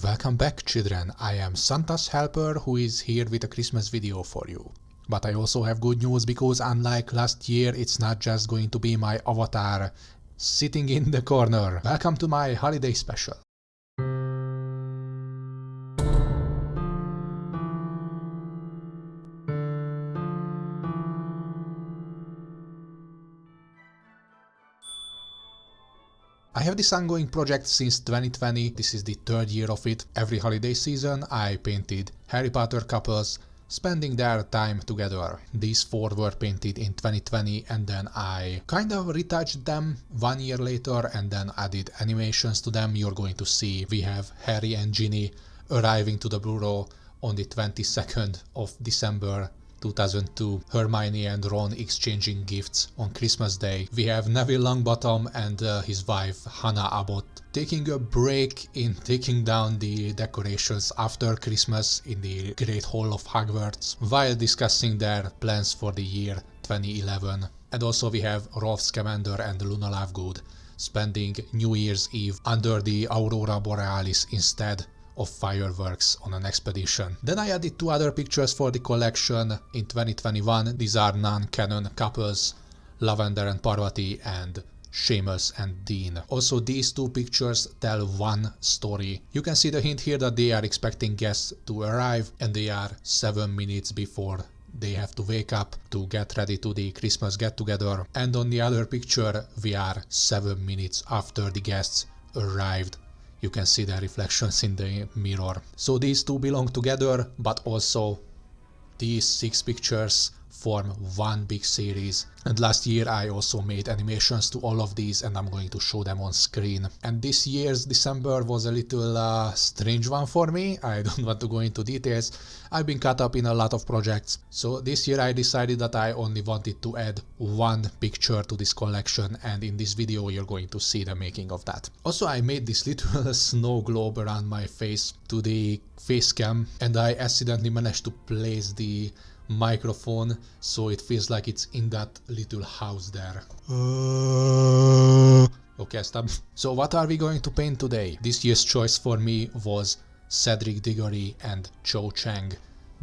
Welcome back, children. I am Santa's helper who is here with a Christmas video for you. But I also have good news because unlike last year, it's not just going to be my avatar sitting in the corner. Welcome to my holiday special. I have this ongoing project since 2020, this is the third year of it. Every holiday season I painted Harry Potter couples spending their time together. These four were painted in 2020 and then I kind of retouched them 1 year later and then added animations to them. You're going to see we have Harry and Ginny arriving to the bureau on the 22nd of December 2002, Hermione and Ron exchanging gifts on Christmas Day. We have Neville Longbottom and his wife Hannah Abbott taking a break in taking down the decorations after Christmas in the Great Hall of Hogwarts while discussing their plans for the year 2011. And also we have Rolf Scamander and Luna Lovegood spending New Year's Eve under the Aurora Borealis instead of fireworks on an expedition. Then I added two other pictures for the collection in 2021. These are non-canon couples, Lavender and Parvati and Seamus and Dean. Also these two pictures tell one story. You can see the hint here that they are expecting guests to arrive and they are 7 minutes before they have to wake up to get ready to the Christmas get-together. And on the other picture we are 7 minutes after the guests arrived. You can see their reflections in the mirror. So these two belong together, but also these 6 pictures form one big series. And last year I also made animations to all of these and I'm going to show them on screen. And this year's December was a little strange one for me. I don't want to go into details. I've been caught up in a lot of projects. So this year I decided that I only wanted to add one picture to this collection and in this video you're going to see the making of that. Also I made this little snow globe around my face to the face cam and I accidentally managed to place the microphone so it feels like it's in that little house there. Okay, stop. So what are we going to paint today? This year's choice for me was Cedric Diggory and Cho Chang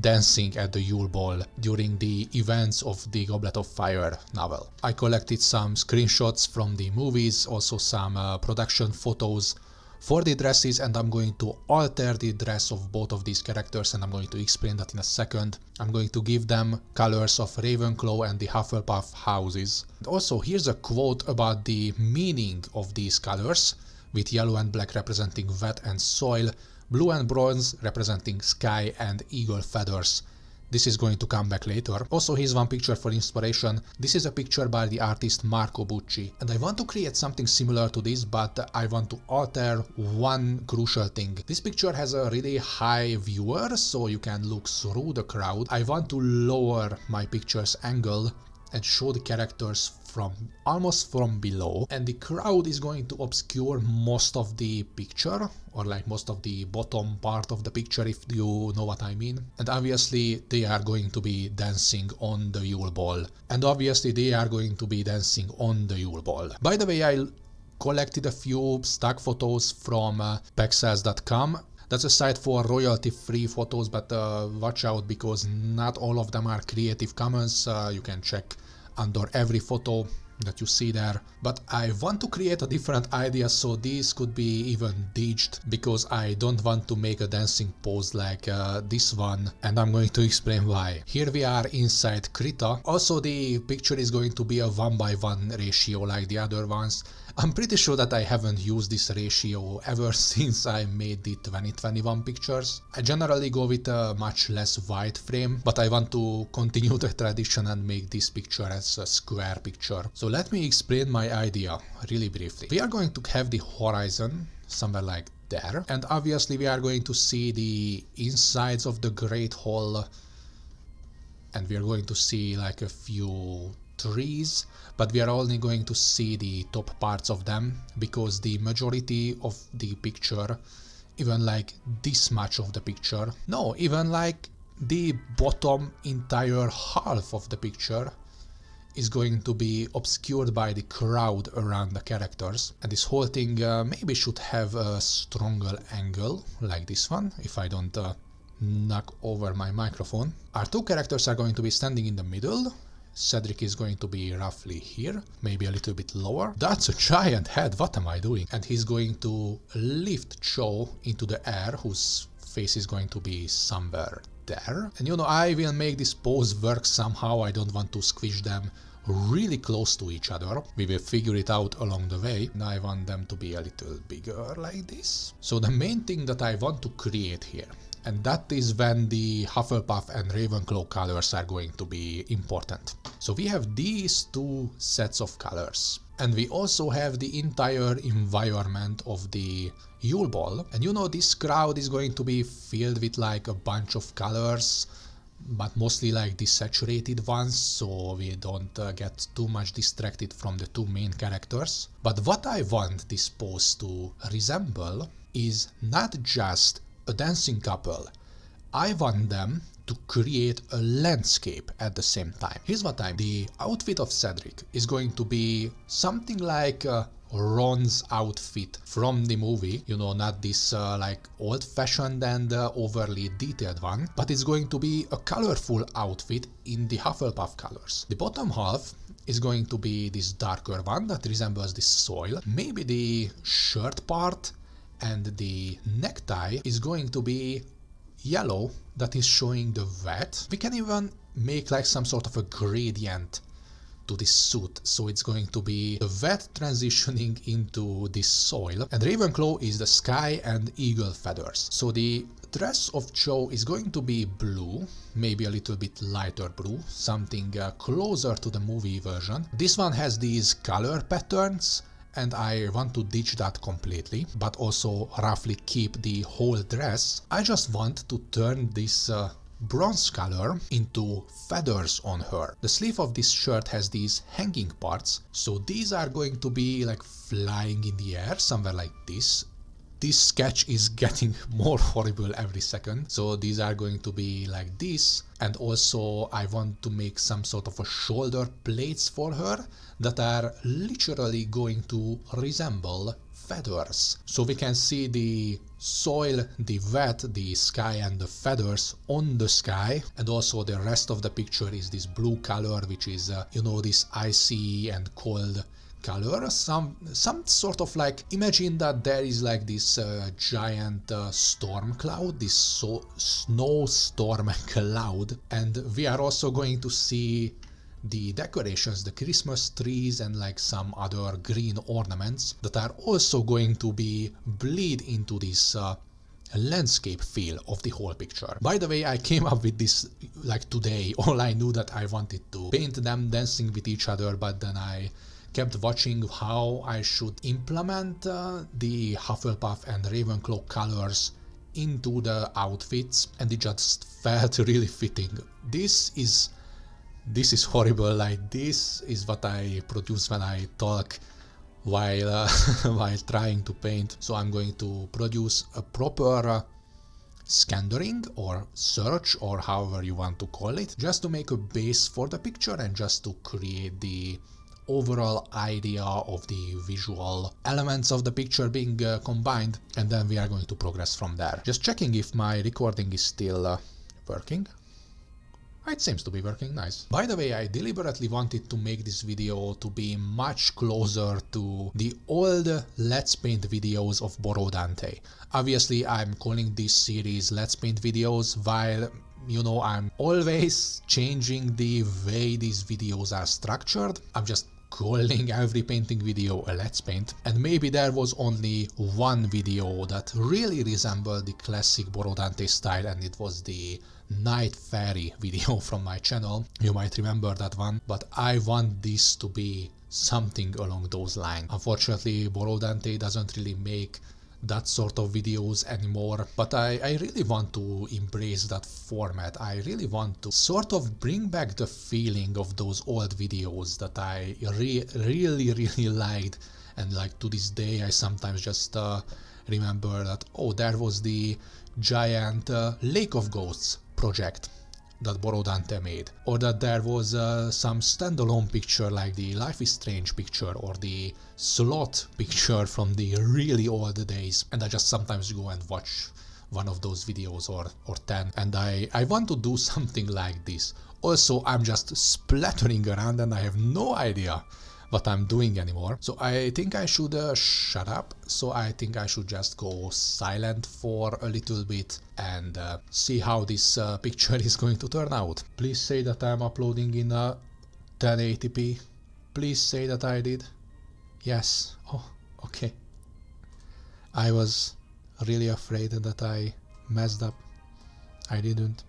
dancing at the Yule Ball during the events of the Goblet of Fire novel. I collected some screenshots from the movies, also some production photos for the dresses, and I'm going to alter the dress of both of these characters and I'm going to explain that in a second. I'm going to give them colors of Ravenclaw and the Hufflepuff houses. And also here's a quote about the meaning of these colors, with yellow and black representing wet and soil, blue and bronze representing sky and eagle feathers. This is going to come back later. Also here's one picture for inspiration. This is a picture by the artist Marco Bucci and I want to create something similar to this, but I want to alter one crucial thing. This picture has a really high viewer so you can look through the crowd. I want to lower my picture's angle and show the characters from almost from below, and the crowd is going to obscure most of the picture, or like most of the bottom part of the picture, if you know what I mean. And obviously they are going to be dancing on the Yule Ball, and obviously they are going to be dancing on the Yule Ball. By the way, I collected a few stock photos from pexels.com. That's a site for royalty-free photos, but watch out because not all of them are Creative Commons. You can check under every photo that you see there. But I want to create a different idea, so these could be even ditched because I don't want to make a dancing pose like this one, and I'm going to explain why. Here we are inside Krita. Also the picture is going to be a 1:1 ratio like the other ones. I'm pretty sure that I haven't used this ratio ever since I made the 2021 pictures. I generally go with a much less wide frame, but I want to continue the tradition and make this picture as a square picture. So let me explain my idea really briefly. We are going to have the horizon somewhere like there, and obviously we are going to see the insides of the Great Hall, and we are going to see like a few trees, but we are only going to see the top parts of them because the majority of the picture, even like this much of the picture, no, even like the bottom entire half of the picture is going to be obscured by the crowd around the characters, and this whole thing maybe should have a stronger angle like this one, if I don't knock over my microphone. Our two characters are going to be standing in the middle. Cedric is going to be roughly here, maybe a little bit lower. That's a giant head, what am I doing? And he's going to lift Cho into the air, whose face is going to be somewhere there. And you know, I will make this pose work somehow. I don't want to squish them really close to each other. We will figure it out along the way. And I want them to be a little bigger like this. So the main thing that I want to create here, and that is when the Hufflepuff and Ravenclaw colors are going to be important. So we have these two sets of colors, and we also have the entire environment of the Yule Ball. And you know, this crowd is going to be filled with like a bunch of colors, but mostly like desaturated ones, so we don't get too much distracted from the two main characters. But what I want this pose to resemble is not just a dancing couple. I want them to create a landscape at the same time. Here's what I mean. The outfit of Cedric is going to be something like Ron's outfit from the movie, you know, not this like old-fashioned and overly detailed one, but it's going to be a colorful outfit in the Hufflepuff colors. The bottom half is going to be this darker one that resembles the soil. Maybe the shirt part and the necktie is going to be yellow, that is showing the wet. We can even make like some sort of a gradient to this suit, so it's going to be the wet transitioning into this soil. And Ravenclaw is the sky and eagle feathers. So the dress of Cho is going to be blue, maybe a little bit lighter blue, something closer to the movie version. This one has these color patterns, and I want to ditch that completely, but also roughly keep the whole dress. I just want to turn this bronze color into feathers on her. The sleeve of this shirt has these hanging parts, so these are going to be like flying in the air, somewhere like this. This sketch is getting more horrible every second, so these are going to be like this. And also I want to make some sort of a shoulder plates for her that are literally going to resemble feathers. So we can see the soil, the wet, the sky and the feathers on the sky, and also the rest of the picture is this blue color, which is you know, this icy and cold color. Some sort of like, imagine that there is like this giant storm cloud, this snowstorm cloud, and we are also going to see the decorations, the Christmas trees and like some other green ornaments that are also going to be bleed into this landscape feel of the whole picture. By the way, I came up with this like today. All I knew that I wanted to paint them dancing with each other, but then I kept watching how I should implement the Hufflepuff and Ravenclaw colors into the outfits, and it just felt really fitting. This is horrible. Like, this is what I produce when I talk while while trying to paint. So I'm going to produce a proper scattering or search, or however you want to call it, just to make a base for the picture and just to create the overall idea of the visual elements of the picture being combined, and then we are going to progress from there. Just checking if my recording is still working. It seems to be working nice. By the way, I deliberately wanted to make this video to be much closer to the old Let's Paint videos of Borodante. Obviously, I'm calling this series Let's Paint videos, while, you know, I'm always changing the way these videos are structured. I'm just calling every painting video a Let's Paint, and maybe there was only one video that really resembled the classic Borodante style, and it was the Night Fairy video from my channel. You might remember that one, but I want this to be something along those lines. Unfortunately, Borodante doesn't really make that sort of videos anymore, but I really want to embrace that format. I really want to sort of bring back the feeling of those old videos that I really liked, and like to this day I sometimes just remember that, oh, there was the giant Lake of Ghosts project that Borodante made, or that there was some standalone picture like the Life is Strange picture or the Slot picture from the really old days, and I just sometimes go and watch one of those videos or 10, and I want to do something like this. Also, I'm just splattering around and I have no idea what I'm doing anymore. So I think I should shut up. So I think I should just go silent for a little bit and see how this picture is going to turn out. Please say that I'm uploading in 1080p. Please say that I did. Yes. Oh, okay. I was really afraid that I messed up. I didn't.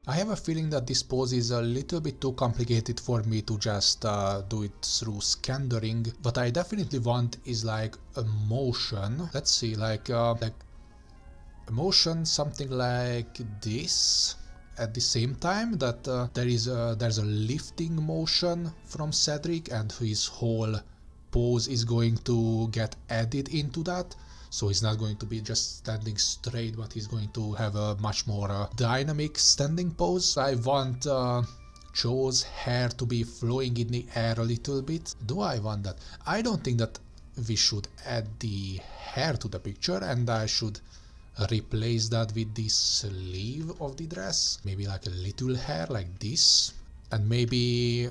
I have a feeling that this pose is a little bit too complicated for me to just do it through scandering. What I definitely want is like a motion. Let's see, like a motion, something like this. At the same time that there's a lifting motion from Cedric, and his whole pose is going to get added into that. So he's not going to be just standing straight, but he's going to have a much more dynamic standing pose. I want Cho's hair to be flowing in the air a little bit. Do I want that? I don't think that we should add the hair to the picture, and I should replace that with the sleeve of the dress. Maybe like a little hair like this. And maybe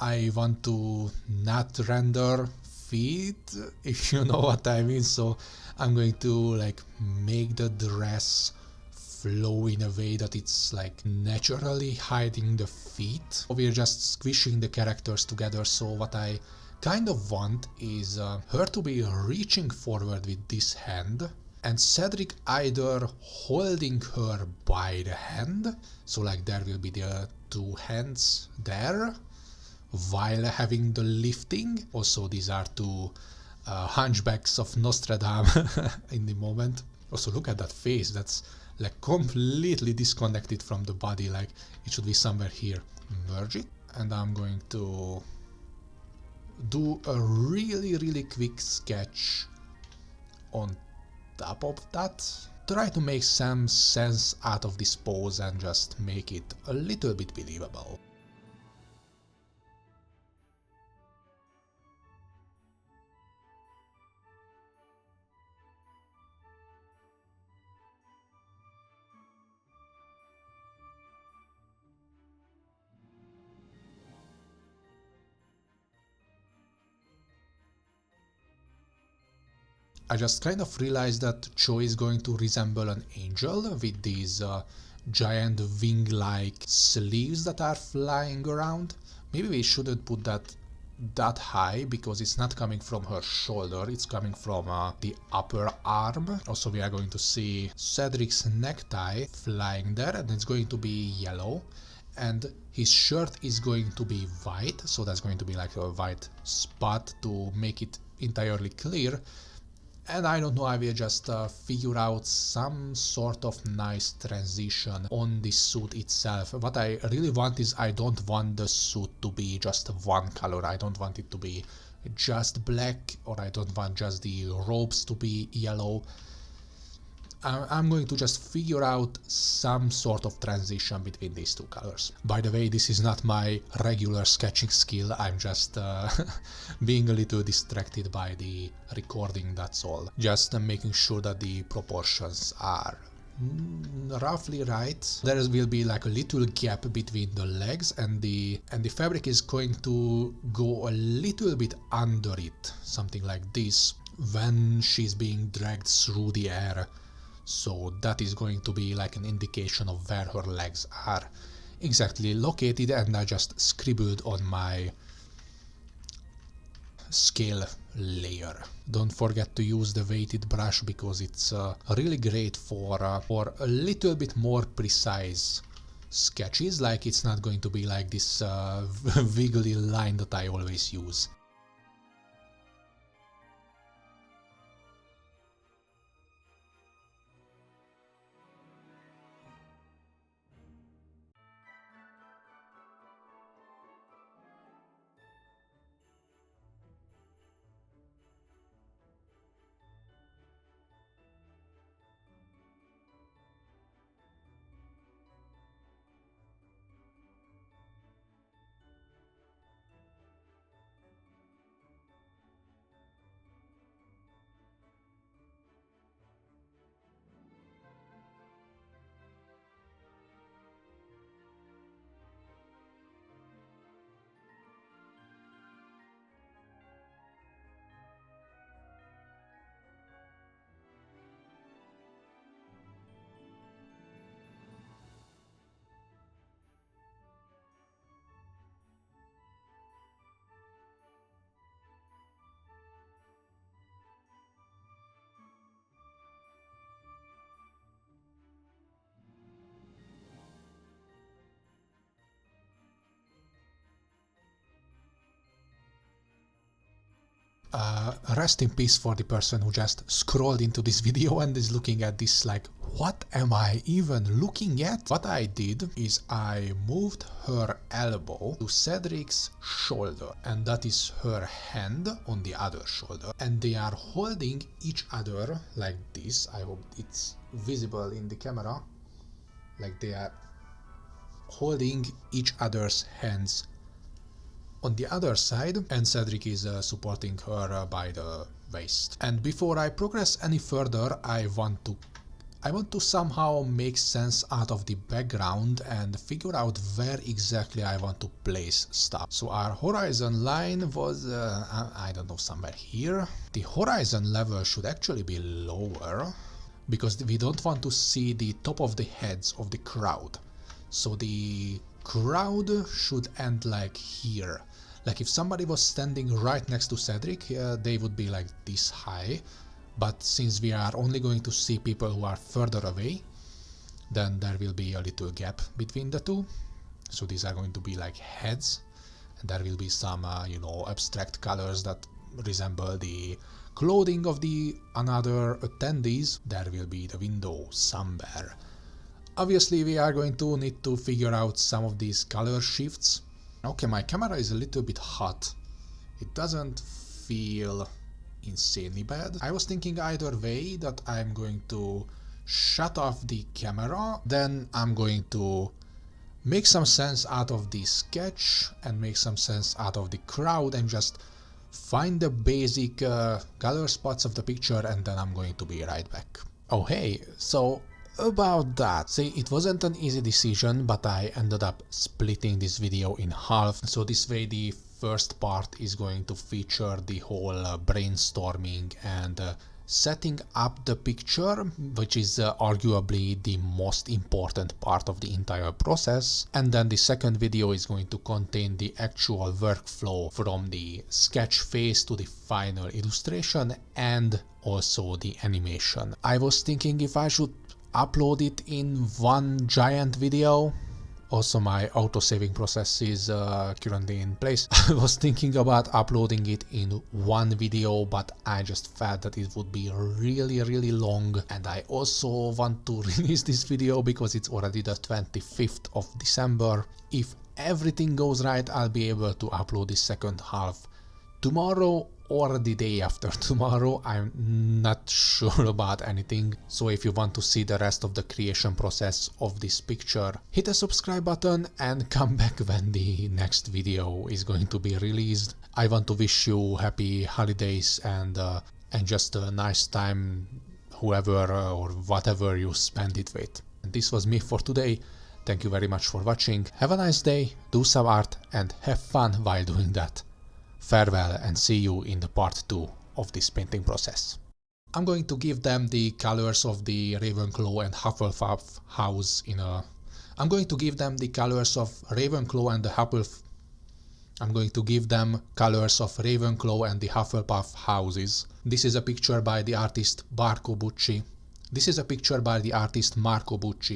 I want to not render feet, if you know what I mean. So I'm going to like make the dress flow in a way that it's like naturally hiding the feet. We're just squishing the characters together. So what I kind of want is her to be reaching forward with this hand, and Cedric either holding her by the hand, so like there will be the two hands there, while having the lifting. Also, these are two hunchbacks of Nostradamus in the moment. Also, look at that face, that's like completely disconnected from the body, like it should be somewhere here. Merge it, and I'm going to do a really quick sketch on top of that. Try to make some sense out of this pose and just make it a little bit believable. I just kind of realized that Cho is going to resemble an angel with these giant wing-like sleeves that are flying around. Maybe we shouldn't put that high, because it's not coming from her shoulder, it's coming from the upper arm. Also, we are going to see Cedric's necktie flying there, and it's going to be yellow. And his shirt is going to be white, so that's going to be like a white spot to make it entirely clear. And I don't know, I will just figure out some sort of nice transition on the suit itself. What I really want is, I don't want the suit to be just one color. I don't want it to be just black, or I don't want just the robes to be yellow. I'm going to just figure out some sort of transition between these two colors. By the way, this is not my regular sketching skill, I'm just being a little distracted by the recording, that's all. Just making sure that the proportions are roughly right. There will be like a little gap between the legs, and the fabric is going to go a little bit under it, something like this, when she's being dragged through the air. So that is going to be like an indication of where her legs are exactly located, and I just scribbled on my scale layer. Don't forget to use the weighted brush because it's really great for a little bit more precise sketches. Like, it's not going to be like this wiggly line that I always use. Rest in peace for the person who just scrolled into this video and is looking at this like, what am I even looking at? What I did is I moved her elbow to Cedric's shoulder, and that is her hand on the other shoulder, and they are holding each other like this. I hope it's visible in the camera. Like, they are holding each other's hands on the other side, and Cedric is supporting her by the waist. And before I progress any further, I want to somehow make sense out of the background and figure out where exactly I want to place stuff. So our horizon line was, I don't know, somewhere here. The horizon level should actually be lower because we don't want to see the top of the heads of the crowd. So the crowd should end like here. Like, if somebody was standing right next to Cedric, they would be like this high. But since we are only going to see people who are further away, then there will be a little gap between the two. So these are going to be like heads, and there will be some, you know, abstract colors that resemble the clothing of the another attendees. There will be the window somewhere. Obviously, we are going to need to figure out some of these color shifts. Okay, my camera is a little bit hot. It doesn't feel insanely bad. I was thinking either way, that I'm going to shut off the camera, then I'm going to make some sense out of the sketch and make some sense out of the crowd and just find the basic color spots of the picture, and then I'm going to be right back. Oh hey, so about that, see, it wasn't an easy decision, but I ended up splitting this video in half. So this way the first part is going to feature the whole brainstorming and setting up the picture, which is arguably the most important part of the entire process. And then the second video is going to contain the actual workflow from the sketch phase to the final illustration and also the animation. I was thinking if I should upload it in one giant video. Also, my auto-saving process is currently in place. I was thinking about uploading it in one video, but I just felt that it would be really long, and I also want to release this video because it's already the 25th of December. If everything goes right, I'll be able to upload the second half tomorrow or the day after tomorrow. I'm not sure about anything. So if you want to see the rest of the creation process of this picture, hit the subscribe button and come back when the next video is going to be released. I want to wish you happy holidays and just a nice time, whoever or whatever you spend it with. And this was me for today. Thank you very much for watching. Have a nice day, do some art and have fun while doing that. Farewell, and see you in the part 2 of this painting process. I'm going to give them the colors of the Ravenclaw and Hufflepuff house in a... I'm going to give them the colors of Ravenclaw and the I'm going to give them colors of Ravenclaw and the Hufflepuff houses. This is a picture by the artist Barco Bucci. This is a picture by the artist Marco Bucci.